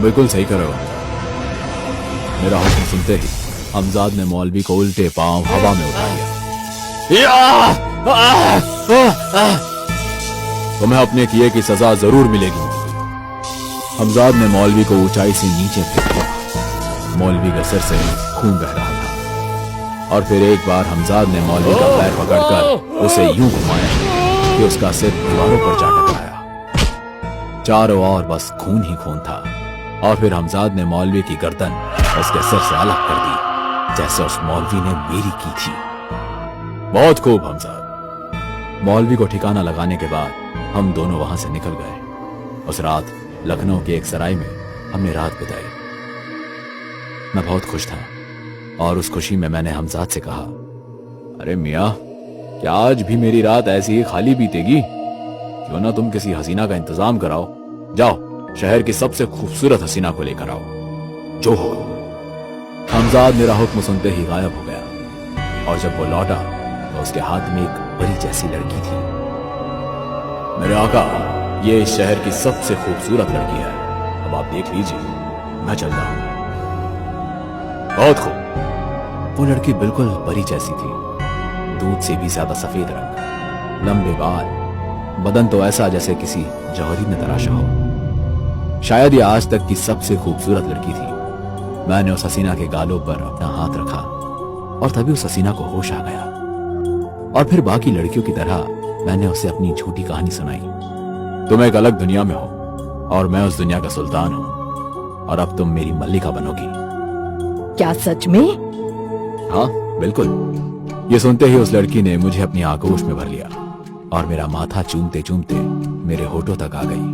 बिल्कुल सही कर रहे हो। मेरा हुक्म सुनते ही हमजाद ने मौलवी को उल्टे पांव हवा में उठा लिया। तुम्हें अपने किए की सजा जरूर मिलेगी। हमजाद ने मौलवी को ऊंचाई से नीचे फेंक दिया। मौलवी के सिर से खून बह रहा था और फिर एक बार हमजाद ने मौलवी का पैर पकड़कर उसे यूं घुमाया कि उसका सिर दीवारों पर जा टकराया। चारों ओर बस खून ही खून था और फिर हमजाद ने मौलवी की गर्दन उसके सिर से अलग कर दी, जैसे उस मौलवी ने मेरी की थी। बहुत खूब हमजाद। मौलवी को ठिकाना लगाने के बाद हम दोनों वहां से निकल गए। उस रात लखनऊ के एक सराय में हमने रात बिताई। मैं बहुत खुश था और उस खुशी में मैंने हमजाद से कहा, अरे मियाँ, क्या आज भी मेरी रात ऐसी ही खाली बीतेगी? क्यों ना तुम किसी हसीना का इंतजाम कराओ। जाओ, शहर की सबसे खूबसूरत हसीना को लेकर आओ, जो हो। हमजाद मेरा हुक्म सुनते ही गायब हो गया और जब वो लौटा तो उसके हाथ में एक परी जैसी लड़की थी। मेरे आका, ये इस शहर की सबसे खूबसूरत लड़की है। अब आप देख लीजिए, मैं चलता हूं। बहुत खूब। वो लड़की बिल्कुल परी जैसी थी, दूध से भी ज्यादा सफेद रंग, लंबे बाल, बदन तो ऐसा जैसे किसी जौहरी ने तराशा हो। शायद ये आज तक की सबसे खूबसूरत लड़की थी। मैंने उस हसीना के गालों पर अपना हाथ रखा और तभी उस हसीना को होश आ गया और फिर बाकी लड़कियों की तरह मैंने उसे अपनी झूठी कहानी सुनाई। तुम एक अलग दुनिया में हो और मैं उस दुनिया का सुल्तान हूं और अब तुम मेरी मल्लिका बनोगी। क्या सच में? हाँ, बिल्कुल। ये सुनते ही उस लड़की ने मुझे अपनी आगोश में भर लिया और मेरा माथा चूमते चूमते मेरे होठों तक आ गई।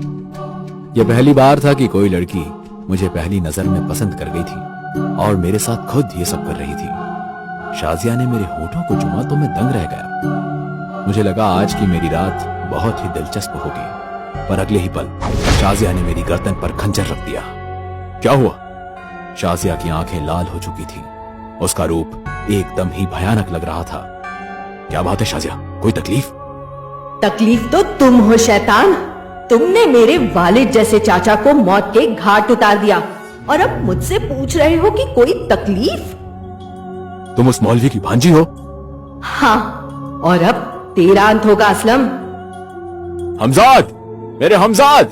यह पहली बार था कि कोई लड़की मुझे पहली नजर में पसंद कर गई थी और मेरे साथ खुद ये सब कर रही थी। शाजिया ने मेरे होठों को चूमा तो मैं दंग रह गया। मुझे लगा आज की मेरी रात बहुत ही दिलचस्प होगी, पर अगले ही पल शाजिया ने मेरी गर्दन पर खंजर रख दिया। क्या हुआ? शाजिया की आंखें लाल हो चुकी थी। उसका रूप एकदम ही भयानक लग रहा था। क्या बात है शाजिया, कोई तकलीफ? तकलीफ तो तुम हो शैतान। तुमने मेरे वालिद जैसे चाचा को मौत के घाट उतार दिया और अब मुझसे पूछ रहे हो कि कोई तकलीफ? तुम उस मौलवी की भांजी हो? हाँ, और अब तेरा अंत होगा असलम। हमजाद, मेरे हमजाद।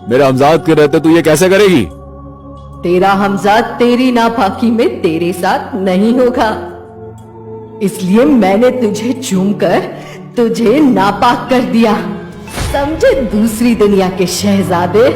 मेरे हमजाद के रहते तू ये कैसे करेगी? तेरा हमजाद तेरी नापाकी में तेरे साथ नहीं होगा, इसलिए मैंने तुझे चूमकर तुझे नापाक कर दिया। समझे दूसरी दुनिया के शहजादे।